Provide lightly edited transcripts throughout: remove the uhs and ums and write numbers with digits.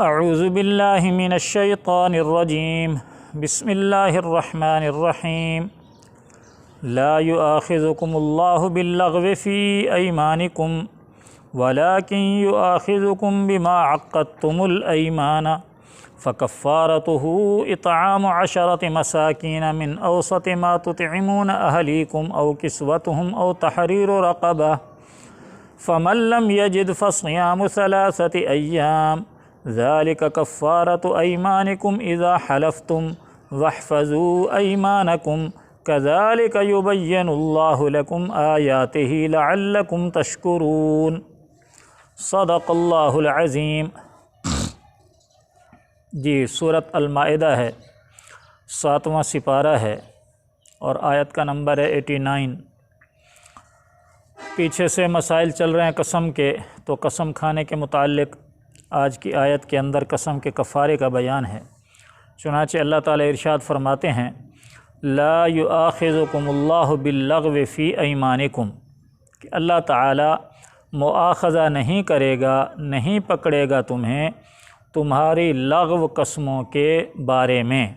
اعوذ باللہ من الشیطان الرجیم بسم اللہ الرحمن الرحیم لا یؤاخذکم اللہ باللغو فی ایمانکم ولکن یؤاخذکم بما عقدتم الایمان فکفارته اطعام 10 مساکین من اوسط ما تطعمون اہلیکم او کسوتهم او تحریر رقبہ فمن لم یجد فصیام 3 ایام ذالک کفارۃ ایمانکم اذا حلفتم واحفظوا ایمانکم کذالک یبین اللہ لکم آیاتہ لعلکم تشکرون۔ صدق اللہ العظیم۔ جی سورۃ المائدہ ہے، 7واں سپارہ ہے اور آیت کا نمبر ہے 89۔ پیچھے سے مسائل چل رہے ہیں قسم کے، تو قسم کھانے کے متعلق آج کی آیت کے اندر قسم کے کفارے کا بیان ہے۔ چنانچہ اللہ تعالیٰ ارشاد فرماتے ہیں لا یؤاخذکم اللہ باللغو فی ایمانکم، کہ اللہ تعالیٰ مؤاخذہ نہیں کرے گا، نہیں پکڑے گا تمہیں تمہاری لغو قسموں کے بارے میں۔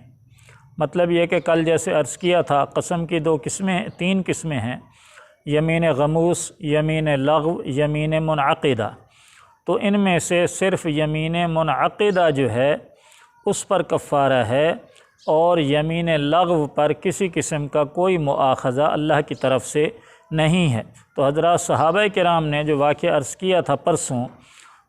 مطلب یہ کہ کل جیسے عرض کیا تھا قسم کی 3 قسمیں ہیں، یمین غموس، یمین لغو، یمین منعقدہ۔ تو ان میں سے صرف یمین منعقدہ جو ہے اس پر کفارہ ہے، اور یمین لغو پر کسی قسم کا کوئی مؤاخذہ اللہ کی طرف سے نہیں ہے۔ تو حضرات صحابہ کرام نے جو واقعہ عرض کیا تھا پرسوں،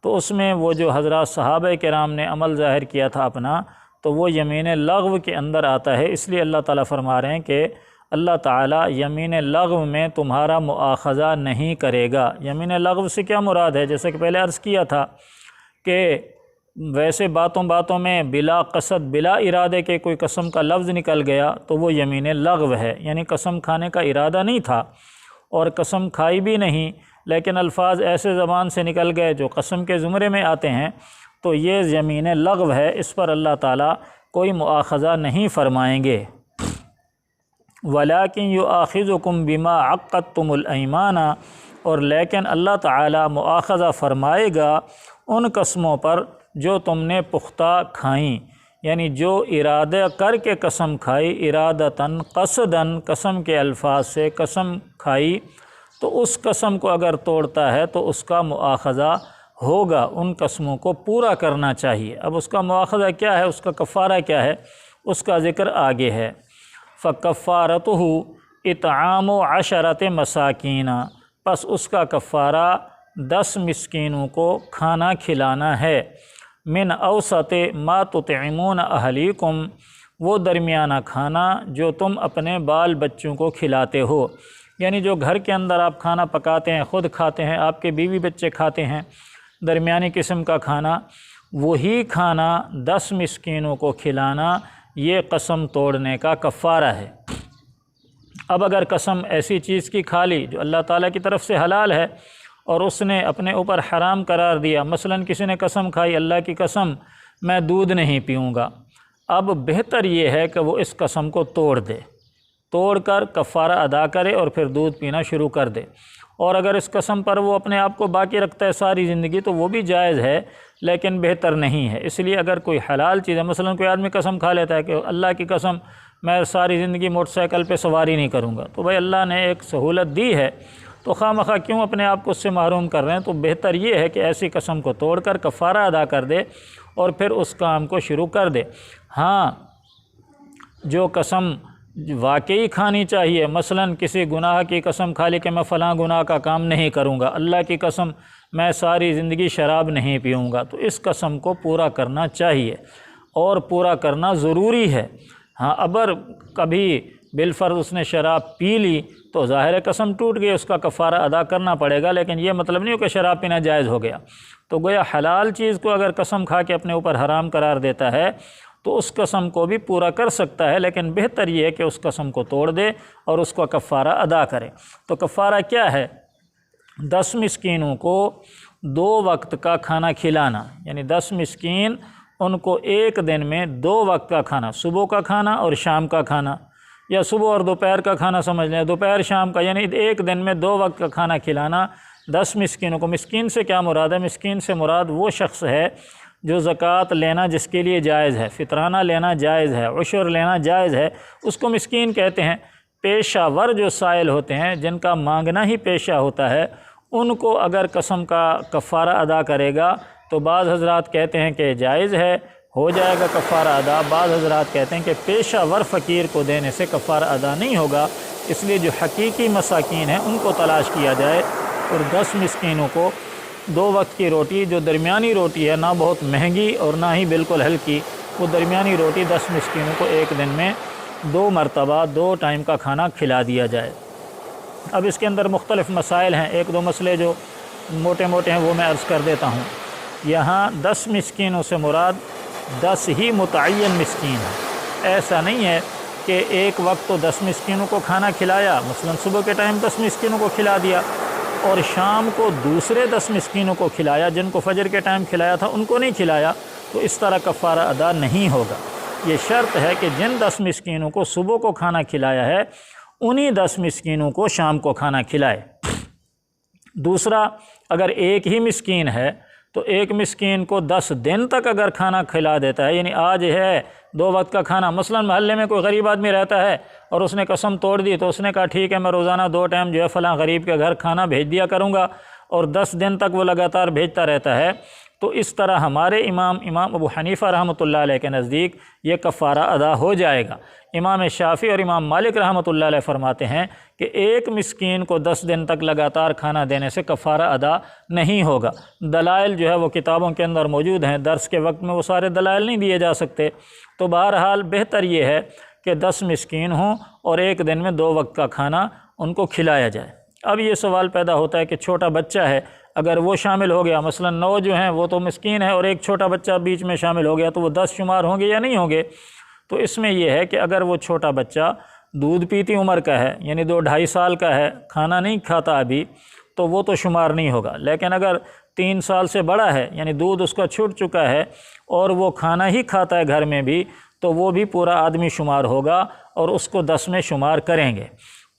تو اس میں وہ جو حضرات صحابہ کرام نے عمل ظاہر کیا تھا اپنا، تو وہ یمین لغو کے اندر آتا ہے۔ اس لیے اللہ تعالیٰ فرما رہے ہیں کہ اللہ تعالیٰ یمین لغو میں تمہارا مؤاخذہ نہیں کرے گا۔ یمین لغو سے کیا مراد ہے؟ جیسے کہ پہلے عرض کیا تھا کہ ویسے باتوں میں بلا قصد، بلا ارادے کے کوئی قسم کا لفظ نکل گیا تو وہ یمین لغو ہے، یعنی قسم کھانے کا ارادہ نہیں تھا اور قسم کھائی بھی نہیں، لیکن الفاظ ایسے زبان سے نکل گئے جو قسم کے زمرے میں آتے ہیں، تو یہ یمین لغو ہے، اس پر اللہ تعالیٰ کوئی مؤاخذہ نہیں فرمائیں گے۔ وَلَٰكِن يُؤَاخِذُكُم بِمَا عَقَّدتُّمُ الْأَيْمَانَ، اور لیکن اللہ تعالیٰ مؤاخذہ فرمائے گا ان قسموں پر جو تم نے پختہ کھائیں، یعنی جو ارادہ کر کے قسم کھائی، ارادتاً قصداً قسم کے الفاظ سے قسم کھائی، تو اس قسم کو اگر توڑتا ہے تو اس کا مؤاخذہ ہوگا، ان قسموں کو پورا کرنا چاہیے۔ اب اس کا مؤاخذہ کیا ہے، اس کا کفارہ کیا ہے، اس کا ذکر آگے ہے۔ فَكَفَّارَتُهُ اِطْعَامُ 10 مساکین، پس اس کا کفارہ 10 مسکینوں کو کھانا کھلانا ہے۔ من اوسط ما تطعمون اہلیکم، وہ درمیانہ کھانا جو تم اپنے بال بچوں کو کھلاتے ہو، یعنی جو گھر کے اندر آپ کھانا پکاتے ہیں، خود کھاتے ہیں، آپ کے بیوی بچے کھاتے ہیں، درمیانی قسم کا کھانا، وہی کھانا 10 مسکینوں کو کھلانا، یہ قسم توڑنے کا کفارہ ہے۔ اب اگر قسم ایسی چیز کی کھا لی جو اللہ تعالیٰ کی طرف سے حلال ہے اور اس نے اپنے اوپر حرام قرار دیا، مثلاً کسی نے قسم کھائی اللہ کی قسم میں دودھ نہیں پیوں گا، اب بہتر یہ ہے کہ وہ اس قسم کو توڑ دے، توڑ کر کفارہ ادا کرے اور پھر دودھ پینا شروع کر دے۔ اور اگر اس قسم پر وہ اپنے آپ کو باقی رکھتا ہے ساری زندگی تو وہ بھی جائز ہے، لیکن بہتر نہیں ہے۔ اس لیے اگر کوئی حلال چیز ہے، مثلاً کوئی آدمی قسم کھا لیتا ہے کہ اللہ کی قسم میں ساری زندگی موٹر سائیکل پہ سواری نہیں کروں گا، تو بھائی اللہ نے ایک سہولت دی ہے تو خواہ مخواہ کیوں اپنے آپ کو اس سے محروم کر رہے ہیں؟ تو بہتر یہ ہے کہ ایسی قسم کو توڑ کر کفارہ ادا کر دے اور پھر اس کام کو شروع کر دے۔ ہاں، جو قسم واقعی کھانی چاہیے، مثلاً کسی گناہ کی قسم کھا لی کہ میں فلاں گناہ کا کام نہیں کروں گا، اللہ کی قسم میں ساری زندگی شراب نہیں پیوں گا، تو اس قسم کو پورا کرنا چاہیے اور پورا کرنا ضروری ہے۔ ہاں، اگر کبھی بالفرض اس نے شراب پی لی تو ظاہر قسم ٹوٹ گئی، اس کا کفارہ ادا کرنا پڑے گا، لیکن یہ مطلب نہیں ہو کہ شراب پینا جائز ہو گیا۔ تو گویا حلال چیز کو اگر قسم کھا کے اپنے اوپر حرام قرار دیتا ہے تو اس قسم کو بھی پورا کر سکتا ہے، لیکن بہتر یہ ہے کہ اس قسم کو توڑ دے اور اس کا کفارہ ادا کرے۔ تو کفارہ کیا ہے؟ 10 مسکینوں کو 2 وقت کا کھانا کھلانا، یعنی 10 مسکین ان کو ایک دن میں 2 وقت کا کھانا، صبح کا کھانا اور شام کا کھانا، یا صبح اور دوپہر کا کھانا سمجھ لیں، دوپہر شام کا، یعنی ایک دن میں 2 وقت کا کھانا کھلانا 10 مسکینوں کو۔ مسکین سے کیا مراد ہے؟ مسکین سے مراد وہ شخص ہے جو زکوٰۃ لینا جس کے لیے جائز ہے، فطرانہ لینا جائز ہے، عشر لینا جائز ہے، اس کو مسکین کہتے ہیں۔ پیشہ ور جو سائل ہوتے ہیں، جن کا مانگنا ہی پیشہ ہوتا ہے، ان کو اگر قسم کا کفارہ ادا کرے گا تو بعض حضرات کہتے ہیں کہ جائز ہے، ہو جائے گا کفارہ ادا۔ بعض حضرات کہتے ہیں کہ پیشہ ور فقیر کو دینے سے کفارہ ادا نہیں ہوگا، اس لیے جو حقیقی مساکین ہیں ان کو تلاش کیا جائے اور 10 مسکینوں کو 2 وقت کی روٹی، جو درمیانی روٹی ہے، نہ بہت مہنگی اور نہ ہی بالکل ہلکی، وہ درمیانی روٹی 10 مسکینوں کو ایک دن میں 2 مرتبہ 2 ٹائم کا کھانا کھلا دیا جائے۔ اب اس کے اندر مختلف مسائل ہیں، 1-2 مسئلے جو موٹے موٹے ہیں وہ میں عرض کر دیتا ہوں۔ یہاں 10 مسکینوں سے مراد 10 ہی متعین مسکین ہیں۔ ایسا نہیں ہے کہ ایک وقت تو 10 مسکینوں کو کھانا کھلایا، مثلا صبح کے ٹائم 10 مسکینوں کو کھلا دیا اور شام کو دوسرے 10 مسکینوں کو کھلایا، جن کو فجر کے ٹائم کھلایا تھا ان کو نہیں کھلایا، تو اس طرح کفارہ ادا نہیں ہوگا۔ یہ شرط ہے کہ جن 10 مسکینوں کو صبح کو کھانا کھلایا ہے، انہی 10 مسکینوں کو شام کو کھانا کھلائے۔ دوسرا، اگر ایک ہی مسکین ہے تو ایک مسکین کو 10 دن تک اگر کھانا کھلا دیتا ہے، یعنی آج ہے 2 وقت کا کھانا، مثلا محلے میں کوئی غریب آدمی رہتا ہے اور اس نے قسم توڑ دی، تو اس نے کہا ٹھیک ہے میں روزانہ 2 ٹائم جو ہے فلاں غریب کے گھر کھانا بھیج دیا کروں گا، اور 10 دن تک وہ لگاتار بھیجتا رہتا ہے، تو اس طرح ہمارے امام ابو حنیفہ رحمۃ اللہ علیہ کے نزدیک یہ کفارہ ادا ہو جائے گا۔ امام شافعی اور امام مالک رحمۃ اللہ علیہ فرماتے ہیں کہ ایک مسکین کو 10 دن تک لگاتار کھانا دینے سے کفارہ ادا نہیں ہوگا۔ دلائل جو ہے وہ کتابوں کے اندر موجود ہیں، درس کے وقت میں وہ سارے دلائل نہیں دیے جا سکتے، تو بہرحال بہتر یہ ہے کہ 10 مسکین ہوں اور ایک دن میں 2 وقت کا کھانا ان کو کھلایا جائے۔ اب یہ سوال پیدا ہوتا ہے کہ چھوٹا بچہ ہے، اگر وہ شامل ہو گیا، مثلا 9 جو ہیں وہ تو مسکین ہے اور ایک چھوٹا بچہ بیچ میں شامل ہو گیا، تو وہ 10 شمار ہوں گے یا نہیں ہوں گے؟ تو اس میں یہ ہے کہ اگر وہ چھوٹا بچہ دودھ پیتی عمر کا ہے، یعنی 2-2.5 سال کا ہے، کھانا نہیں کھاتا ابھی، تو وہ تو شمار نہیں ہوگا۔ لیکن اگر 3 سال سے بڑا ہے، یعنی دودھ اس کا چھوٹ چکا ہے اور وہ کھانا ہی کھاتا ہے گھر میں بھی، تو وہ بھی پورا آدمی شمار ہوگا اور اس کو 10 میں شمار کریں گے۔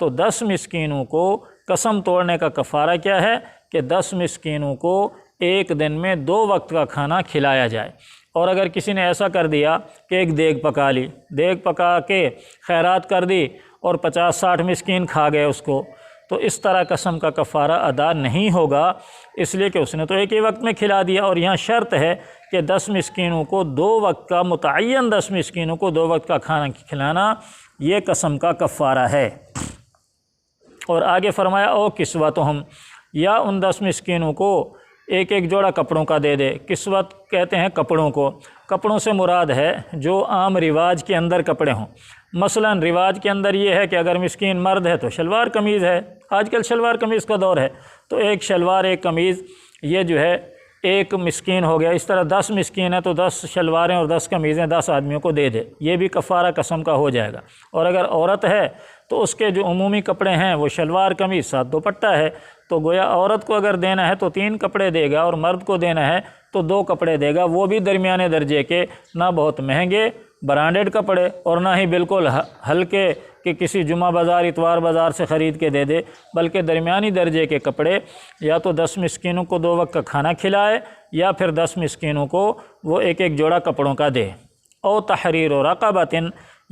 تو 10 مسکینوں کو قسم توڑنے کا کفارہ کیا ہے کہ 10 مسکینوں کو ایک دن میں 2 وقت کا کھانا کھلایا جائے۔ اور اگر کسی نے ایسا کر دیا کہ ایک دیگ پکا لی، دیگ پکا کے خیرات کر دی اور 50-60 مسکین کھا گئے اس کو، تو اس طرح قسم کا کفارہ ادا نہیں ہوگا، اس لیے کہ اس نے تو ایک ہی وقت میں کھلا دیا۔ اور یہاں شرط ہے کہ 10 مسکینوں کو 2 وقت کا، متعین 10 مسکینوں کو 2 وقت کا کھانا کھلانا یہ قسم کا کفارہ ہے۔ اور آگے فرمایا او کسوتہم، یا ان 10 مسکینوں کو ایک ایک جوڑا کپڑوں کا دے دے۔ کسوت کہتے ہیں کپڑوں کو، کپڑوں سے مراد ہے جو عام رواج کے اندر کپڑے ہوں۔ مثلا رواج کے اندر یہ ہے کہ اگر مسکین مرد ہے تو شلوار قمیض ہے، آج کل شلوار قمیض کا دور ہے، تو ایک شلوار ایک قمیض یہ جو ہے ایک مسکین ہو گیا۔ اس طرح 10 مسکین ہے تو 10 شلواریں اور 10 قمیضیں 10 آدمیوں کو دے دے، یہ بھی کفارہ قسم کا ہو جائے گا۔ اور اگر عورت ہے تو اس کے جو عمومی کپڑے ہیں وہ شلوار قمیض ساتھ دوپٹہ ہے، تو گویا عورت کو اگر دینا ہے تو 3 کپڑے دے گا اور مرد کو دینا ہے تو 2 کپڑے دے گا، وہ بھی درمیانے درجے کے، نہ بہت مہنگے برانڈڈ کپڑے اور نہ ہی بالکل ہلکے کہ کسی جمعہ بازار اتوار بازار سے خرید کے دے دے، بلکہ درمیانی درجے کے کپڑے، یا تو 10 مسکینوں کو 2 وقت کا کھانا کھلائے یا پھر 10 مسکینوں کو وہ ایک ایک جوڑا کپڑوں کا دے۔ او تحریر رقبۃ،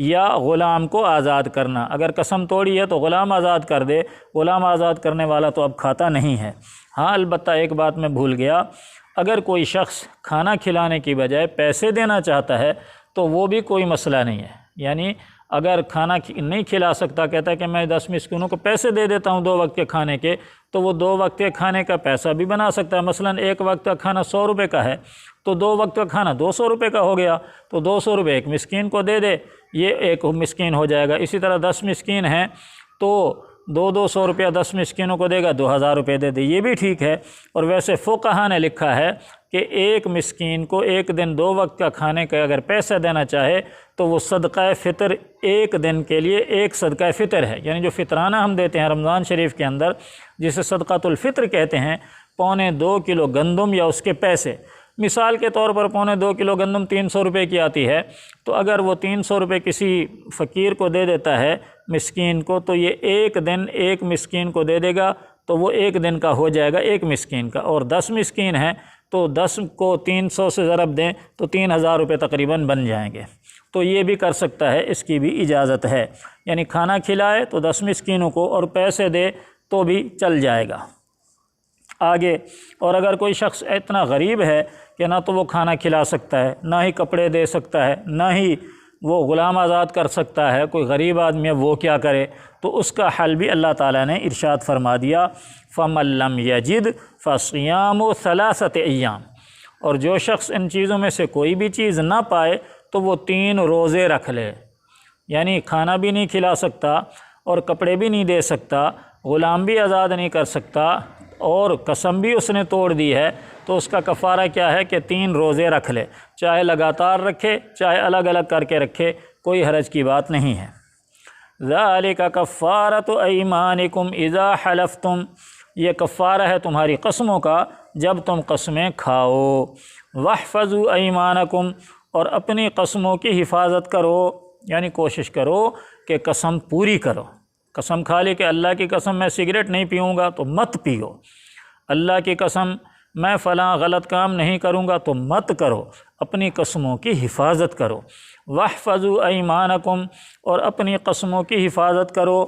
یا غلام کو آزاد کرنا، اگر قسم توڑی ہے تو غلام آزاد کر دے، غلام آزاد کرنے والا تو اب کھاتا نہیں ہے۔ ہاں البتہ ایک بات میں بھول گیا، اگر کوئی شخص کھانا کھلانے کی بجائے پیسے دینا چاہتا ہے تو وہ بھی کوئی مسئلہ نہیں ہے، یعنی اگر کھانا نہیں کھلا سکتا، کہتا ہے کہ میں 10 مسکینوں کو پیسے دے دیتا ہوں 2 وقت کے کھانے کے، تو وہ 2 وقت کے کھانے کا پیسہ بھی بنا سکتا ہے۔ مثلا ایک وقت کا کھانا 100 روپے کا ہے تو 2 وقت کا کھانا 200 روپے کا ہو گیا، تو 200 روپے ایک مسکین کو دے دے، یہ ایک مسکین ہو جائے گا۔ اسی طرح 10 مسکین ہیں تو 200 روپیہ 10 مسکینوں کو دے گا، 2000 روپے دے دے، یہ بھی ٹھیک ہے۔ اور ویسے فقہا نے لکھا ہے کہ ایک مسکین کو ایک دن 2 وقت کا کھانے کا اگر پیسہ دینا چاہے تو وہ صدقہ فطر ایک دن کے لیے ایک صدقہ فطر ہے، یعنی جو فطرانہ ہم دیتے ہیں رمضان شریف کے اندر، جسے صدقۃ الفطر کہتے ہیں، 1.25 کلو گندم یا اس کے پیسے۔ مثال کے طور پر 1.25 کلو گندم 300 روپے کی آتی ہے، تو اگر وہ 300 روپے کسی فقیر کو دے دیتا ہے مسکین کو، تو یہ ایک دن ایک مسکین کو دے دے گا، تو وہ ایک دن کا ہو جائے گا ایک مسکین کا۔ اور 10 مسکین ہیں تو 10 کو 300 سے ضرب دیں تو 3000 روپے تقریباً بن جائیں گے۔ تو یہ بھی کر سکتا ہے، اس کی بھی اجازت ہے، یعنی کھانا کھلائے تو 10 مسکینوں کو اور پیسے دے تو بھی چل جائے گا۔ آگے، اور اگر کوئی شخص اتنا غریب ہے کہ نہ تو وہ کھانا کھلا سکتا ہے، نہ ہی کپڑے دے سکتا ہے، نہ ہی وہ غلام آزاد کر سکتا ہے، کوئی غریب آدمی ہے وہ کیا کرے؟ تو اس کا حل بھی اللہ تعالیٰ نے ارشاد فرما دیا، فَمَن لَّمْ يَجِدْ فَصِيَامُ ثَلَاثَةِ أَيَّامٍ، اور جو شخص ان چیزوں میں سے کوئی بھی چیز نہ پائے تو وہ 3 روزے رکھ لے، یعنی کھانا بھی نہیں کھلا سکتا اور کپڑے بھی نہیں دے سکتا، غلام بھی آزاد نہیں کر سکتا اور قسم بھی اس نے توڑ دی ہے، تو اس کا کفارہ کیا ہے کہ 3 روزے رکھ لے، چاہے لگاتار رکھے چاہے الگ الگ کر کے رکھے، کوئی حرج کی بات نہیں ہے۔ ذَلِكَ كَفَّارَةُ أَيْمَانِكُمْ إِذَا حَلَفْتُمْ، یہ کفارہ ہے تمہاری قسموں کا جب تم قسمیں کھاؤ۔ وَاحْفَظُوا أَيْمَانَكُمْ، اور اپنی قسموں کی حفاظت کرو، یعنی کوشش کرو کہ قسم پوری کرو۔ قسم کھا لی کہ اللہ کی قسم میں سگریٹ نہیں پیوں گا تو مت پیو، اللہ کی قسم میں فلاں غلط کام نہیں کروں گا تو مت کرو، اپنی قسموں کی حفاظت کرو۔ وَاحْفَظُوا أَيْمَانَكُمْ، اور اپنی قسموں کی حفاظت کرو،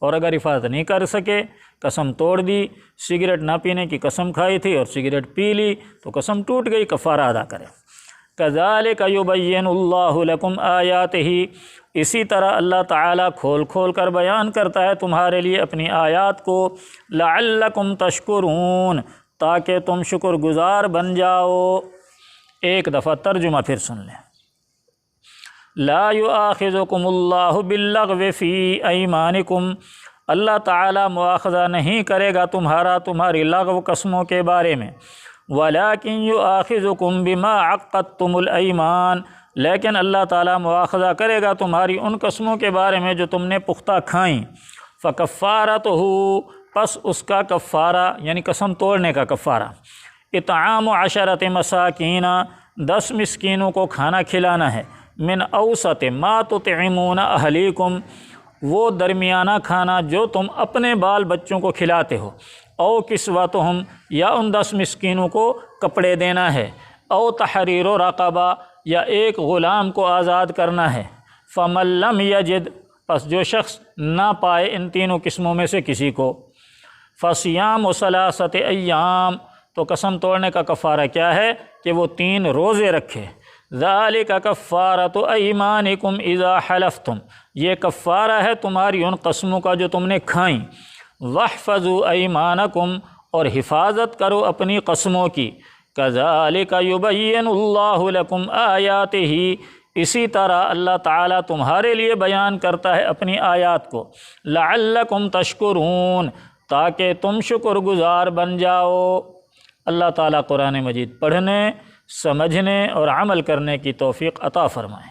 اور اگر حفاظت نہیں کر سکے، قسم توڑ دی، سگریٹ نہ پینے کی قسم کھائی تھی اور سگریٹ پی لی تو قسم ٹوٹ گئی، کفارہ ادا کرے۔ كَذَلِكَ يُبَيِّنُ اللَّهُ لَكُمْ آيَاتِهِ، اسی طرح اللہ تعالیٰ کھول کھول کر بیان کرتا ہے تمہارے لیے اپنی آیات کو، لَعَلَّكُمْ تَشْكُرُونَ، تاکہ تم شکر گزار بن جاؤ۔ ایک دفعہ ترجمہ پھر سن لیں۔ لا يؤاخذكم اللہ باللغو فی ایمانکم، اللہ تعالیٰ مواخذہ نہیں کرے گا تمہاری لغو قسموں کے بارے میں، ولیکن یؤاخذکم بما عقدتم الایمان، لیکن اللہ تعالیٰ مواخذہ کرے گا تمہاری ان قسموں کے بارے میں جو تم نے پختہ کھائیں۔ فکفارتہ، پس اس کا کفارہ یعنی قسم توڑنے کا کفارہ، اطعام 10 مساکین، 10 مسکینوں کو کھانا کھلانا ہے، من اوسط ما تطعمون اہلیکم، وہ درمیانہ کھانا جو تم اپنے بال بچوں کو کھلاتے ہو، او کسوتہم، یا ان 10 مسکینوں کو کپڑے دینا ہے، او تحریر رقبہ، یا ایک غلام کو آزاد کرنا ہے۔ فمن لم یجد، پس جو شخص نہ پائے ان تینوں قسموں میں سے کسی کو، فصیام 3 ایام، تو قسم توڑنے کا کفارہ کیا ہے کہ وہ 3 روزے رکھے۔ ذالک کفارۃ ایمانکم اذا حلفتم، یہ کفارہ ہے تمہاری ان قسموں کا جو تم نے کھائیں۔ واحفظوا ایمانکم، اور حفاظت کرو اپنی قسموں کی۔ کذالک یبین اللہ لکم آیاتہ، اسی طرح اللہ تعالیٰ تمہارے لیے بیان کرتا ہے اپنی آیات کو، لعلکم تشکرون، تاکہ تم شکر گزار بن جاؤ۔ اللہ تعالیٰ قرآن مجید پڑھنے، سمجھنے اور عمل کرنے کی توفیق عطا فرمائے۔